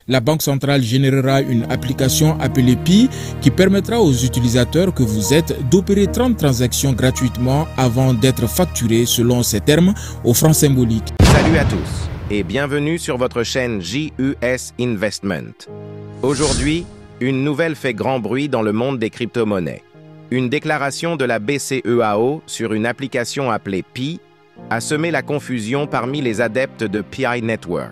La Banque centrale générera une application appelée Pi qui permettra aux utilisateurs que vous êtes d'opérer 30 transactions gratuitement avant d'être facturés selon ces termes aux francs symboliques. Salut à tous et bienvenue sur votre chaîne JUS Investment. Aujourd'hui, une nouvelle fait grand bruit dans le monde des crypto-monnaies. Une déclaration de la BCEAO sur une application appelée Pi a semé la confusion parmi les adeptes de Pi Network.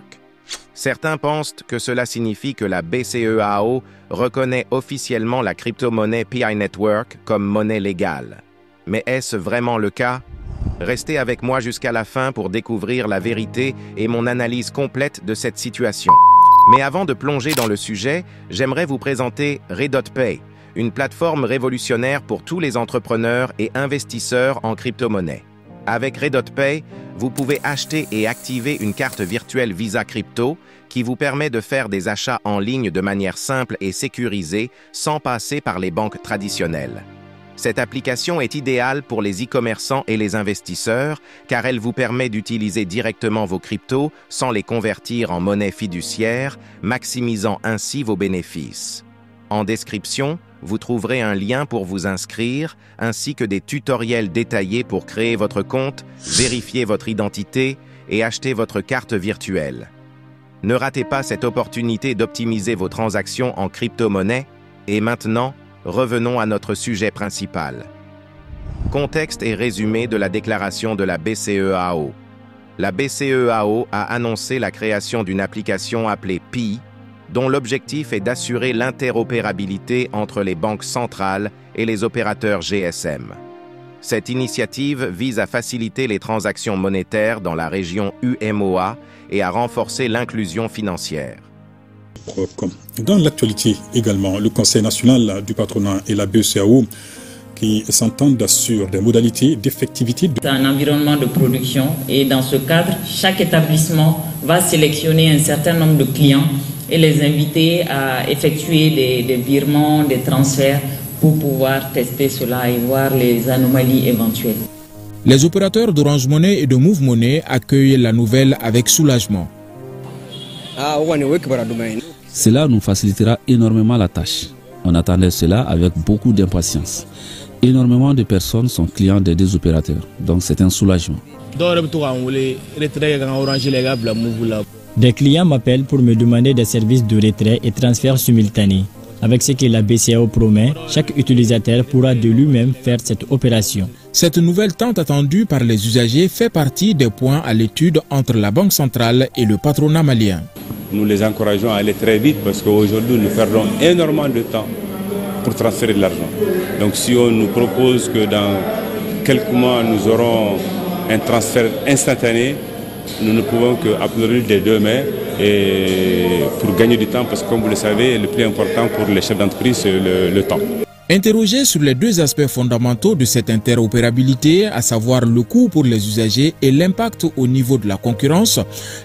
Certains pensent que cela signifie que la BCEAO reconnaît officiellement la crypto-monnaie Pi Network comme monnaie légale. Mais est-ce vraiment le cas? Restez avec moi jusqu'à la fin pour découvrir la vérité et mon analyse complète de cette situation. Mais avant de plonger dans le sujet, j'aimerais vous présenter Redot-Pay, une plateforme révolutionnaire pour tous les entrepreneurs et investisseurs en crypto-monnaie. Avec Redot-Pay, vous pouvez acheter et activer une carte virtuelle Visa Crypto qui vous permet de faire des achats en ligne de manière simple et sécurisée sans passer par les banques traditionnelles. Cette application est idéale pour les e-commerçants et les investisseurs car elle vous permet d'utiliser directement vos cryptos sans les convertir en monnaie fiduciaire, maximisant ainsi vos bénéfices. En description, vous trouverez un lien pour vous inscrire, ainsi que des tutoriels détaillés pour créer votre compte, vérifier votre identité et acheter votre carte virtuelle. Ne ratez pas cette opportunité d'optimiser vos transactions en crypto-monnaie. Et maintenant, revenons à notre sujet principal. Contexte et résumé de la déclaration de la BCEAO. La BCEAO a annoncé la création d'une application appelée Pi, dont l'objectif est d'assurer l'interopérabilité entre les banques centrales et les opérateurs GSM. Cette initiative vise à faciliter les transactions monétaires dans la région UMOA et à renforcer l'inclusion financière. Dans l'actualité également, le Conseil national du patronat et la BCEAO qui s'entendent sur des modalités d'effectivité. C'est un environnement de production et dans ce cadre, chaque établissement va sélectionner un certain nombre de clients et les inviter à effectuer des virements, des transferts pour pouvoir tester cela et voir les anomalies éventuelles. Les opérateurs d'Orange Money et de Move Money accueillent la nouvelle avec soulagement. Cela nous facilitera énormément la tâche. On attendait cela avec beaucoup d'impatience. Énormément de personnes sont clients des deux opérateurs, donc c'est un soulagement. Des clients m'appellent pour me demander des services de retrait et transfert simultané. Avec ce que la BCEAO promet, chaque utilisateur pourra de lui-même faire cette opération. Cette nouvelle tant attendue par les usagers fait partie des points à l'étude entre la Banque centrale et le patronat malien. Nous les encourageons à aller très vite parce qu'aujourd'hui nous perdons énormément de temps pour transférer de l'argent. Donc si on nous propose que dans quelques mois nous aurons un transfert instantané, nous ne pouvons qu'applaudir des deux mains et pour gagner du temps parce que comme vous le savez, le plus important pour les chefs d'entreprise c'est le temps. Interrogé sur les deux aspects fondamentaux de cette interopérabilité, à savoir le coût pour les usagers et l'impact au niveau de la concurrence,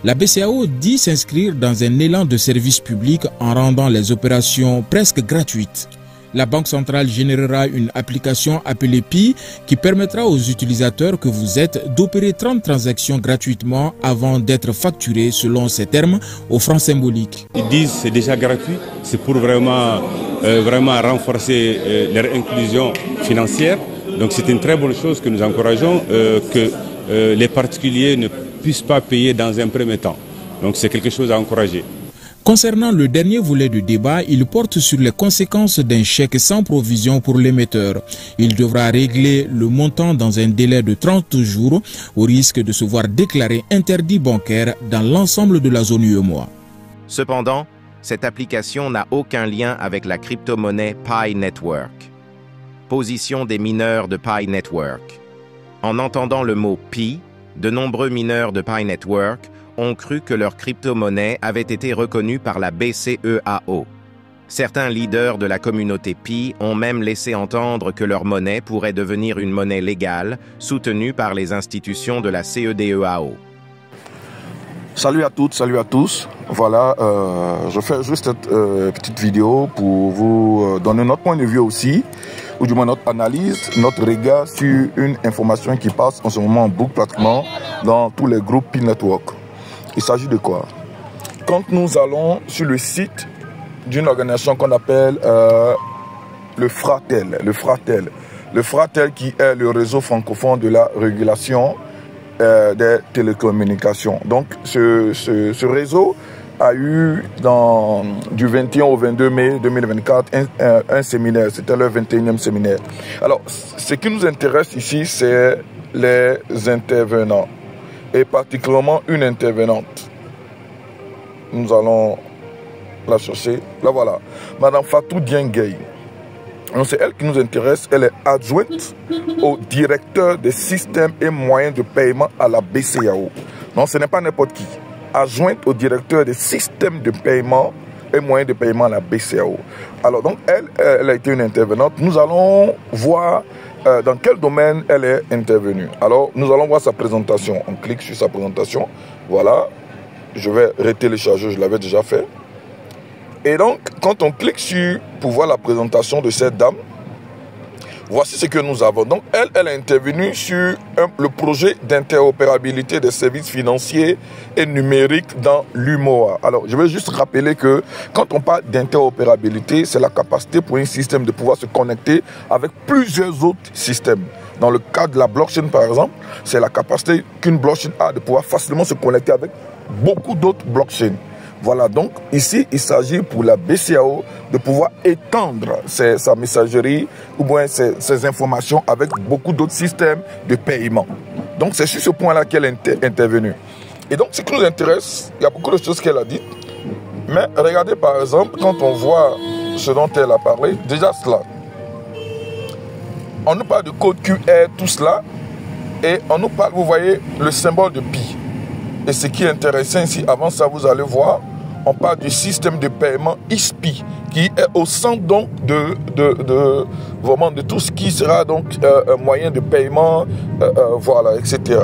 la BCEAO dit s'inscrire dans un élan de service public en rendant les opérations presque gratuites. La Banque centrale générera une application appelée Pi qui permettra aux utilisateurs que vous êtes d'opérer 30 transactions gratuitement avant d'être facturés selon ces termes aux francs symboliques. Ils disent que c'est déjà gratuit, c'est pour vraiment renforcer leur inclusion financière. Donc c'est une très bonne chose que nous encourageons que les particuliers ne puissent pas payer dans un premier temps. Donc c'est quelque chose à encourager. Concernant le dernier volet du débat, il porte sur les conséquences d'un chèque sans provision pour l'émetteur. Il devra régler le montant dans un délai de 30 jours au risque de se voir déclaré interdit bancaire dans l'ensemble de la zone UEMOA. Cependant, cette application n'a aucun lien avec la crypto-monnaie Pi Network. Position des mineurs de Pi Network. En entendant le mot Pi, de nombreux mineurs de Pi Network ont cru que leur crypto-monnaie avait été reconnue par la BCEAO. Certains leaders de la communauté Pi ont même laissé entendre que leur monnaie pourrait devenir une monnaie légale, soutenue par les institutions de la CEDEAO. Salut à toutes, salut à tous. Voilà, je fais juste cette petite vidéo pour vous donner notre point de vue aussi, ou du moins notre analyse, notre regard sur une information qui passe en ce moment en boucle pratiquement dans tous les groupes Pi Network. Il s'agit de quoi? quand nous allons sur le site d'une organisation qu'on appelle le Fratel. Le Fratel qui est le réseau francophone de la régulation des télécommunications. Donc ce réseau a eu du 21 au 22 mai 2024 un séminaire, c'était le 21e séminaire. Alors ce qui nous intéresse ici, c'est les intervenants et particulièrement une intervenante. Nous allons la chercher, là voilà, Madame Fatou Diengay. C'est elle qui nous intéresse, elle est adjointe au directeur des systèmes et moyens de paiement à la BCEAO. Non, ce n'est pas n'importe qui. Adjointe au directeur des systèmes de paiement et moyens de paiement à la BCEAO. Alors donc elle a été une intervenante. Nous allons voir dans quel domaine elle est intervenue. Alors nous allons voir sa présentation. On clique sur sa présentation. Voilà. Je vais retélécharger, je l'avais déjà fait. Et donc, quand on clique sur pour voir la présentation de cette dame, voici ce que nous avons. Donc, elle est intervenue sur le projet d'interopérabilité des services financiers et numériques dans l'UMOA. Alors, je vais juste rappeler que quand on parle d'interopérabilité, c'est la capacité pour un système de pouvoir se connecter avec plusieurs autres systèmes. Dans le cas de la blockchain, par exemple, c'est la capacité qu'une blockchain a de pouvoir facilement se connecter avec beaucoup d'autres blockchains. Voilà, donc ici, il s'agit pour la BCEAO de pouvoir étendre sa messagerie ou bien ses informations avec beaucoup d'autres systèmes de paiement. Donc c'est sur ce point-là qu'elle est intervenue. Et donc ce qui nous intéresse, il y a beaucoup de choses qu'elle a dites. Mais regardez par exemple, quand on voit ce dont elle a parlé, déjà cela. On nous parle de code QR, tout cela, et on nous parle, vous voyez, le symbole de pi. Et ce qui est intéressant ici, avant ça, vous allez voir, on parle du système de paiement ISPI, qui est au centre donc vraiment de tout ce qui sera donc un moyen de paiement, voilà, etc.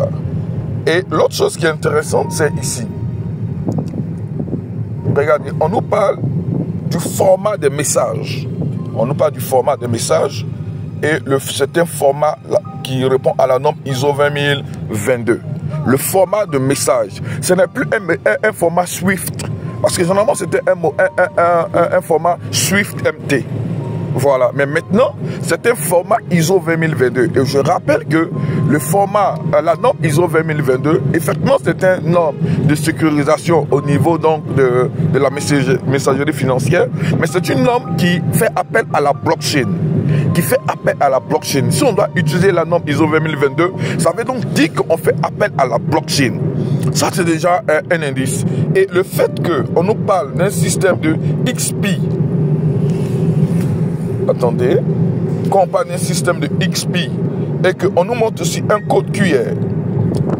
Et l'autre chose qui est intéressante, c'est ici. Regardez, on nous parle du format des messages. On nous parle du format des messages et c'est un format là, qui répond à la norme ISO 20022. Le format de message, ce n'est plus un format Swift. Parce que généralement, c'était un format Swift MT. Voilà. Mais maintenant, c'est un format ISO 20022. Et je rappelle que le format, la norme ISO 20022, effectivement, c'est une norme de sécurisation au niveau donc de la messagerie financière. Mais c'est une norme qui fait appel à la blockchain. Si on doit utiliser la norme ISO 20022, ça veut donc dire qu'on fait appel à la blockchain. Ça, c'est déjà un indice. Et le fait qu'on nous parle d'un système de XP, attendez, quand on parle d'un système de XP et qu'on nous montre aussi un code QR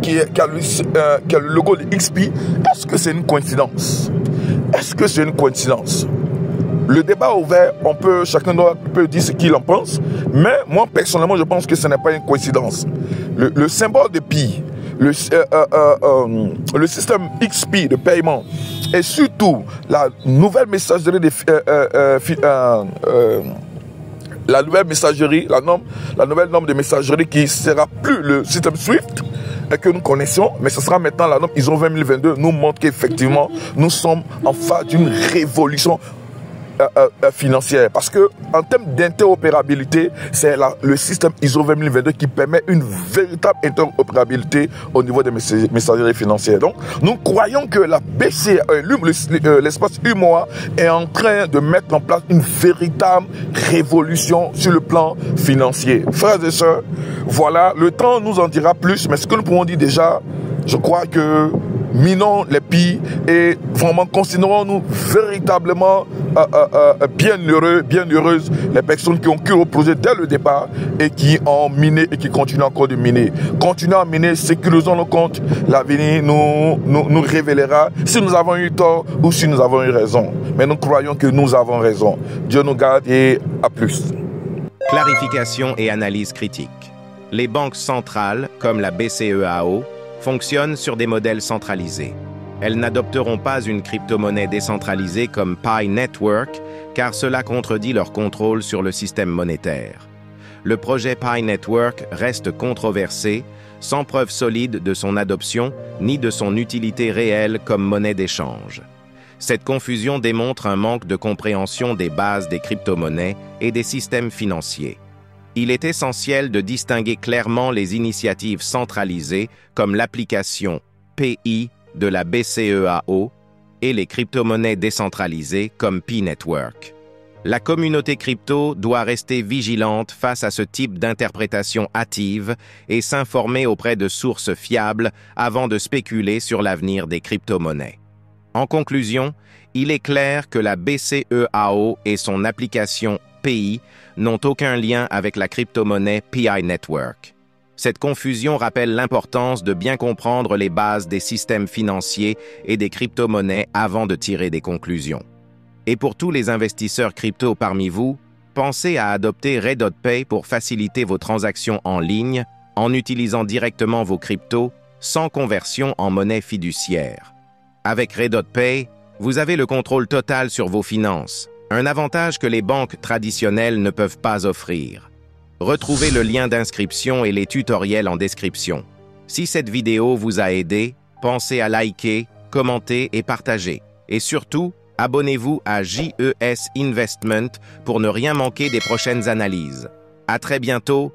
qui a le logo de XP, est-ce que c'est une coïncidence? Est-ce que c'est une coïncidence? Le débat ouvert, chacun peut dire ce qu'il en pense, mais moi personnellement je pense que ce n'est pas une coïncidence. Le symbole de pi, le système XP de paiement et surtout la nouvelle messagerie la nouvelle norme de messagerie qui sera plus le système Swift que nous connaissons, mais ce sera maintenant la norme ISO 20022 nous montre qu'effectivement nous sommes en face d'une révolution financière, parce que en termes d'interopérabilité, c'est le système ISO 20022 qui permet une véritable interopérabilité au niveau des messageries financières. Donc, nous croyons que la BCE, l'espace UMOA est en train de mettre en place une véritable révolution sur le plan financier. Frères et sœurs, voilà, le temps nous en dira plus, mais ce que nous pouvons dire déjà, je crois que minons les pis et vraiment considérons-nous véritablement bien heureuses les personnes qui ont cru au projet dès le départ et qui ont miné et qui continuent encore de miner. Continuons à miner, sécurisons nos comptes. L'avenir nous révélera si nous avons eu tort ou si nous avons eu raison. Mais nous croyons que nous avons raison. Dieu nous garde et à plus. Clarification et analyse critique. Les banques centrales, comme la BCEAO, fonctionnent sur des modèles centralisés. Elles n'adopteront pas une crypto-monnaie décentralisée comme Pi Network, car cela contredit leur contrôle sur le système monétaire. Le projet Pi Network reste controversé, sans preuve solide de son adoption ni de son utilité réelle comme monnaie d'échange. Cette confusion démontre un manque de compréhension des bases des crypto-monnaies et des systèmes financiers. Il est essentiel de distinguer clairement les initiatives centralisées comme l'application PI de la BCEAO et les crypto-monnaies décentralisées comme P-Network. La communauté crypto doit rester vigilante face à ce type d'interprétation hâtive et s'informer auprès de sources fiables avant de spéculer sur l'avenir des crypto-monnaies. En conclusion, il est clair que la BCEAO et son application PI n'ont aucun lien avec la crypto-monnaie PI Network. Cette confusion rappelle l'importance de bien comprendre les bases des systèmes financiers et des crypto-monnaies avant de tirer des conclusions. Et pour tous les investisseurs crypto parmi vous, pensez à adopter Redot-Pay pour faciliter vos transactions en ligne en utilisant directement vos cryptos sans conversion en monnaie fiduciaire. Avec Redot-Pay, vous avez le contrôle total sur vos finances, un avantage que les banques traditionnelles ne peuvent pas offrir. Retrouvez le lien d'inscription et les tutoriels en description. Si cette vidéo vous a aidé, pensez à liker, commenter et partager. Et surtout, abonnez-vous à JES Investment pour ne rien manquer des prochaines analyses. À très bientôt